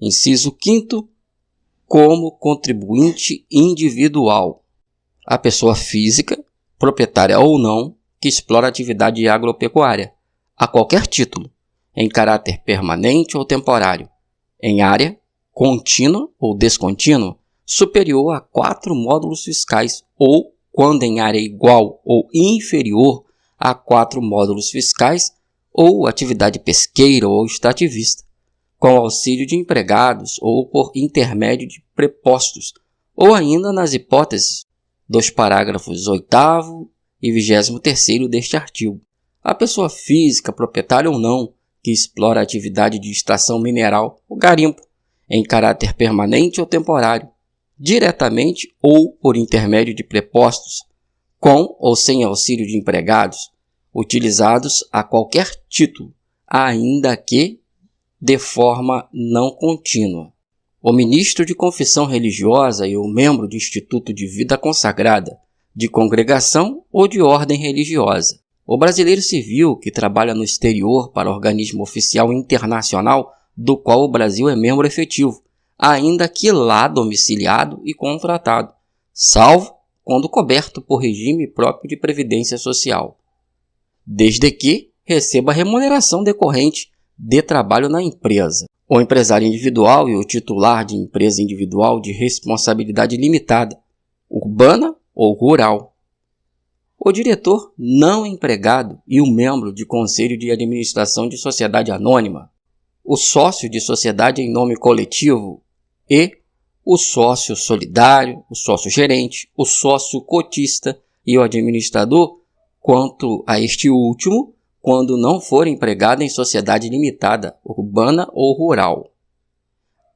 Inciso 5º, como contribuinte individual, a pessoa física, proprietária ou não, que explora atividade agropecuária, a qualquer título, em caráter permanente ou temporário, em área contínua ou descontínua, superior a 4 módulos fiscais ou, quando em área igual ou inferior a 4 módulos fiscais, ou atividade pesqueira ou extrativista, com auxílio de empregados ou por intermédio de prepostos, ou ainda nas hipóteses dos parágrafos 8º e 23º deste artigo. A pessoa física, proprietária ou não, que explora a atividade de extração mineral, o garimpo, em caráter permanente ou temporário, diretamente ou por intermédio de prepostos, com ou sem auxílio de empregados, utilizados a qualquer título, ainda que de forma não contínua. O ministro de confissão religiosa e o membro de instituto de vida consagrada, de congregação ou de ordem religiosa. O brasileiro civil que trabalha no exterior para organismo oficial internacional do qual o Brasil é membro efetivo, ainda que lá domiciliado e contratado, salvo quando coberto por regime próprio de previdência social, desde que receba remuneração decorrente de trabalho na empresa. O empresário individual e o titular de empresa individual de responsabilidade limitada, urbana ou rural. O diretor não empregado e o membro de conselho de administração de sociedade anônima, o sócio de sociedade em nome coletivo e o sócio solidário, o sócio gerente, o sócio cotista e o administrador, quanto a este último, quando não for empregado em sociedade limitada, urbana ou rural.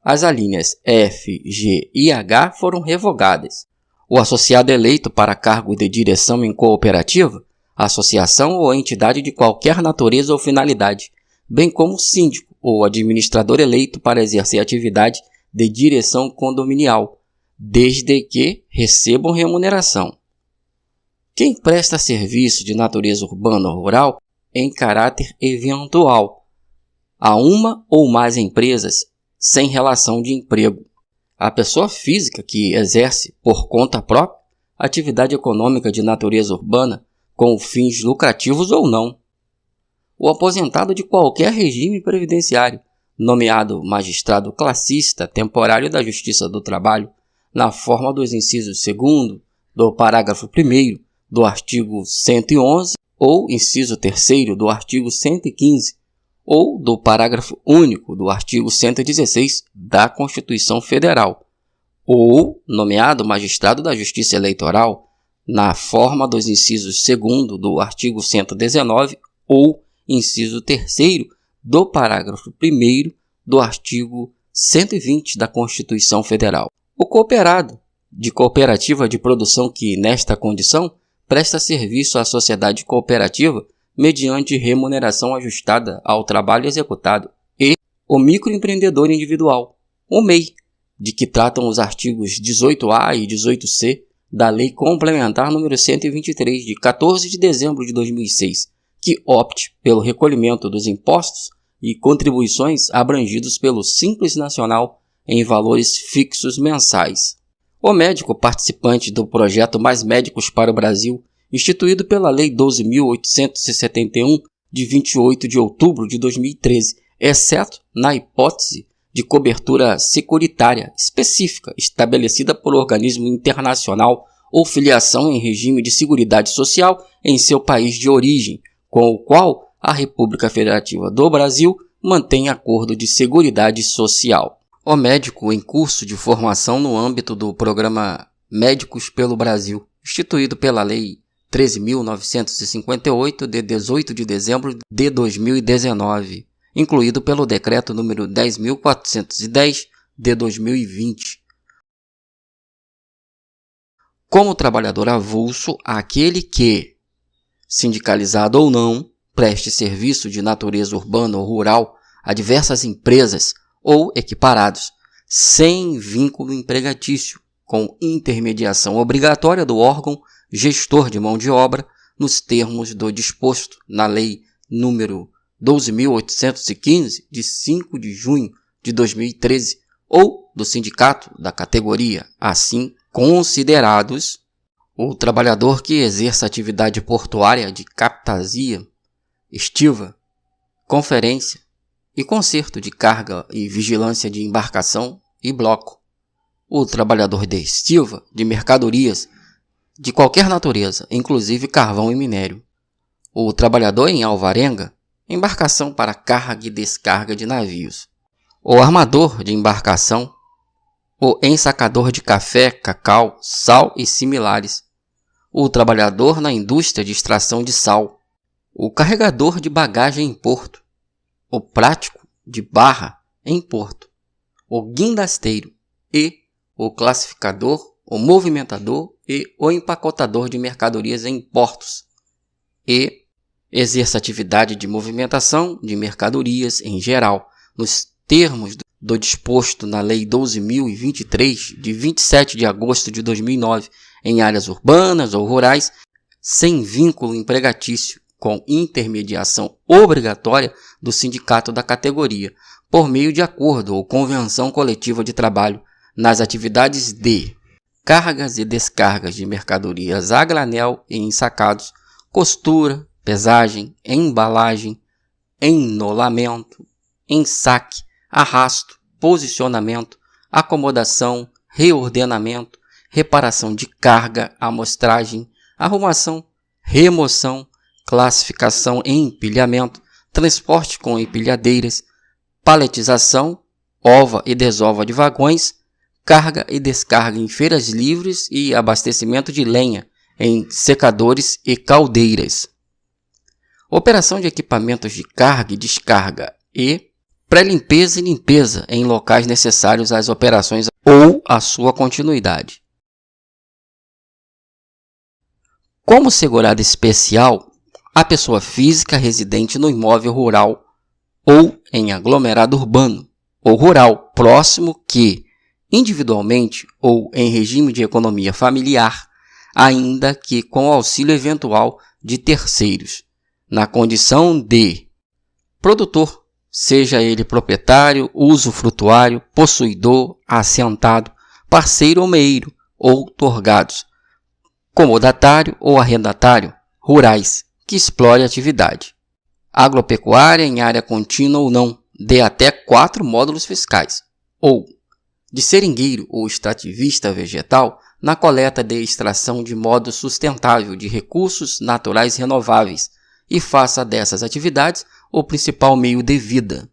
As alíneas F, G e H foram revogadas. O associado eleito para cargo de direção em cooperativa, associação ou entidade de qualquer natureza ou finalidade, bem como o síndico ou administrador eleito para exercer atividade de direção condominial, desde que recebam remuneração. Quem presta serviço de natureza urbana ou rural em caráter eventual a uma ou mais empresas sem relação de emprego. A pessoa física que exerce por conta própria atividade econômica de natureza urbana com fins lucrativos ou não. O aposentado de qualquer regime previdenciário, nomeado magistrado classista temporário da Justiça do Trabalho, na forma dos incisos 2º do parágrafo 1º do artigo 111 ou inciso 3º do artigo 115 ou do parágrafo único do artigo 116 da Constituição Federal, ou nomeado magistrado da Justiça Eleitoral na forma dos incisos 2º do artigo 119 ou inciso 3º do parágrafo 1º do artigo 120 da Constituição Federal. O cooperado de cooperativa de produção que, nesta condição, presta serviço à sociedade cooperativa mediante remuneração ajustada ao trabalho executado, e o microempreendedor individual, o MEI, de que tratam os artigos 18A e 18C da Lei Complementar nº 123, de 14 de dezembro de 2006, que opte pelo recolhimento dos impostos e contribuições abrangidos pelo Simples Nacional em valores fixos mensais. O médico participante do projeto Mais Médicos para o Brasil, instituído pela Lei 12.871, de 28 de outubro de 2013, exceto na hipótese de cobertura securitária específica estabelecida por organismo internacional ou filiação em regime de seguridade social em seu país de origem, com o qual a República Federativa do Brasil mantém acordo de seguridade social. O médico em curso de formação no âmbito do programa Médicos pelo Brasil, instituído pela Lei 13.958, de 18 de dezembro de 2019, incluído pelo Decreto número 10.410, de 2020. Como trabalhador avulso, aquele que, sindicalizado ou não, preste serviço de natureza urbana ou rural a diversas empresas ou equiparados, sem vínculo empregatício, com intermediação obrigatória do órgão gestor de mão de obra, nos termos do disposto na Lei nº 12.815, de 5 de junho de 2013 ou do sindicato da categoria, assim considerados o trabalhador que exerça atividade portuária de captasia, estiva, conferência e conserto de carga e vigilância de embarcação e bloco, o trabalhador de estiva de mercadorias de qualquer natureza, inclusive carvão e minério, o trabalhador em alvarenga, embarcação para carga e descarga de navios, o armador de embarcação, o ensacador de café, cacau, sal e similares, o trabalhador na indústria de extração de sal, o carregador de bagagem em porto, o prático de barra em porto, o guindasteiro e o classificador, o movimentador e o empacotador de mercadorias em portos e exerça atividade de movimentação de mercadorias em geral, nos termos do disposto na Lei 12.023, de 27 de agosto de 2009, em áreas urbanas ou rurais, sem vínculo empregatício, com intermediação obrigatória do sindicato da categoria, por meio de acordo ou convenção coletiva de trabalho, nas atividades de cargas e descargas de mercadorias a granel e ensacados, costura, pesagem, embalagem, ennolamento, ensaque, arrasto, posicionamento, acomodação, reordenamento, reparação de carga, amostragem, arrumação, remoção, classificação e empilhamento, transporte com empilhadeiras, paletização, ova e desova de vagões, carga e descarga em feiras livres e abastecimento de lenha em secadores e caldeiras. Operação de equipamentos de carga e descarga e pré-limpeza e limpeza em locais necessários às operações ou à sua continuidade. Como segurado especial, a pessoa física residente no imóvel rural ou em aglomerado urbano ou rural próximo que, individualmente ou em regime de economia familiar, ainda que com auxílio eventual de terceiros, na condição de produtor, seja ele proprietário, usufrutuário, possuidor, assentado, parceiro ou meeiro, ou torgados, comodatário ou arrendatário, rurais, que explore atividade agropecuária em área contínua ou não, de até 4 módulos fiscais, ou de seringueiro ou extrativista vegetal na coleta de extração de modo sustentável de recursos naturais renováveis e faça dessas atividades o principal meio de vida.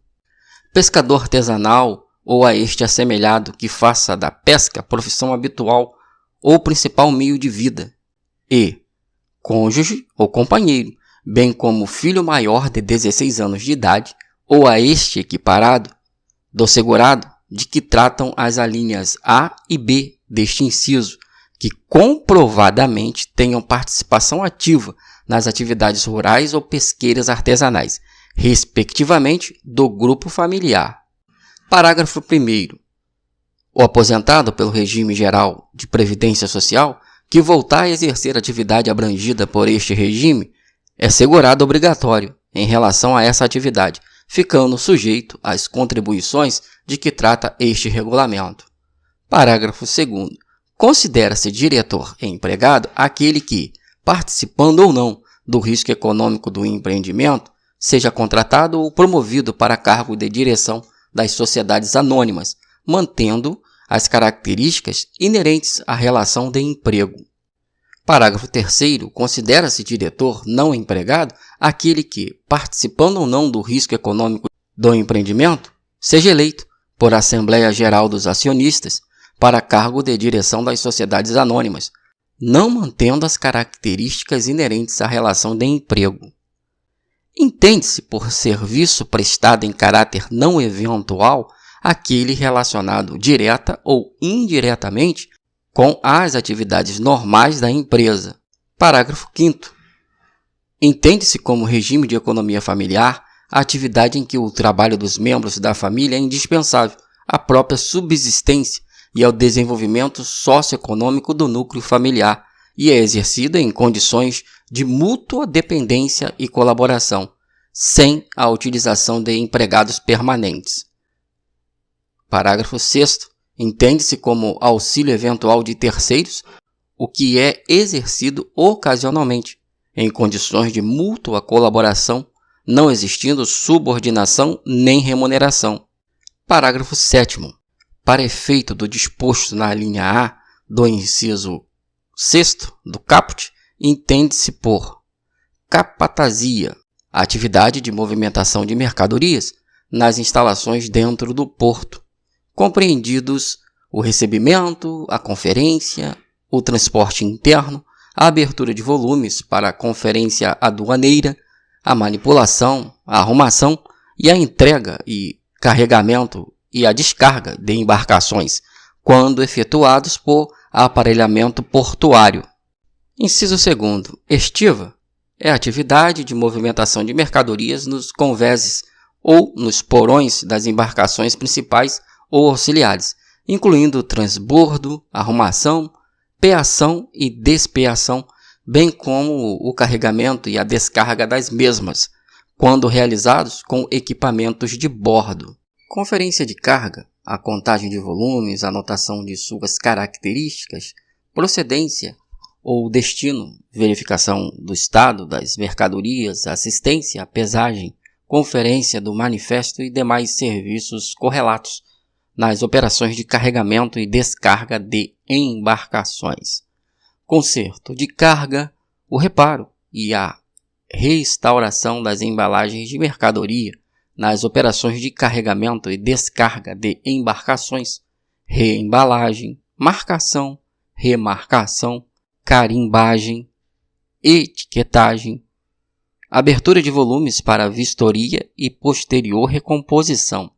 Pescador artesanal ou a este assemelhado que faça da pesca profissão habitual ou principal meio de vida. E cônjuge ou companheiro, bem como filho maior de 16 anos de idade ou a este equiparado do segurado de que tratam as alíneas A e B deste inciso, que comprovadamente tenham participação ativa nas atividades rurais ou pesqueiras artesanais, respectivamente do grupo familiar. Parágrafo 1º. O aposentado pelo regime geral de previdência social que voltar a exercer atividade abrangida por este regime é segurado obrigatório em relação a essa atividade, ficando sujeito às contribuições de que trata este regulamento. Parágrafo 2º. Considera-se diretor e empregado aquele que, participando ou não do risco econômico do empreendimento, seja contratado ou promovido para cargo de direção das sociedades anônimas, mantendo as características inerentes à relação de emprego. Parágrafo 3º. Considera-se diretor não empregado aquele que, participando ou não do risco econômico do empreendimento, seja eleito por Assembleia Geral dos Acionistas para cargo de direção das sociedades anônimas, não mantendo as características inerentes à relação de emprego. Entende-se por serviço prestado em caráter não eventual aquele relacionado direta ou indiretamente com as atividades normais da empresa. Parágrafo 5º. Entende-se como regime de economia familiar a atividade em que o trabalho dos membros da família é indispensável à própria subsistência e ao desenvolvimento socioeconômico do núcleo familiar e é exercida em condições de mútua dependência e colaboração, sem a utilização de empregados permanentes. Parágrafo 6º. Entende-se como auxílio eventual de terceiros o que é exercido ocasionalmente, em condições de mútua colaboração, não existindo subordinação nem remuneração. Parágrafo 7º. Para efeito do disposto na linha A do inciso 6º do caput, entende-se por capatazia a atividade de movimentação de mercadorias nas instalações dentro do porto, compreendidos o recebimento, a conferência, o transporte interno, a abertura de volumes para a conferência aduaneira, a manipulação, a arrumação e a entrega e carregamento e a descarga de embarcações, quando efetuados por aparelhamento portuário. Inciso 2º. Estiva é a atividade de movimentação de mercadorias nos convéses ou nos porões das embarcações principais ou auxiliares, incluindo transbordo, arrumação, peação e despeação, bem como o carregamento e a descarga das mesmas, quando realizados com equipamentos de bordo. Conferência de carga, a contagem de volumes, anotação de suas características, procedência ou destino, verificação do estado das mercadorias, assistência à pesagem, conferência do manifesto e demais serviços correlatos nas operações de carregamento e descarga de embarcações. Conserto de carga, o reparo e a restauração das embalagens de mercadoria nas operações de carregamento e descarga de embarcações, reembalagem, marcação, remarcação, carimbagem, etiquetagem, abertura de volumes para vistoria e posterior recomposição.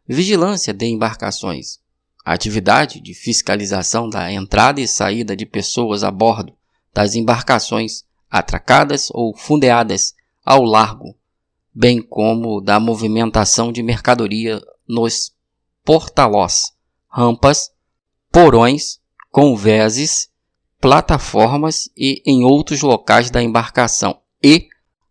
Vigilância de embarcações, atividade de fiscalização da entrada e saída de pessoas a bordo das embarcações atracadas ou fundeadas ao largo, bem como da movimentação de mercadoria nos portalós, rampas, porões, convéses, plataformas e em outros locais da embarcação. E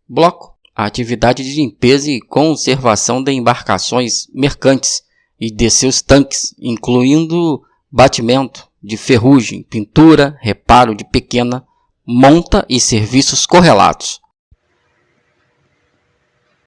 bloco, a atividade de limpeza e conservação de embarcações mercantes e de seus tanques, incluindo batimento de ferrugem, pintura, reparo de pequena monta e serviços correlatos.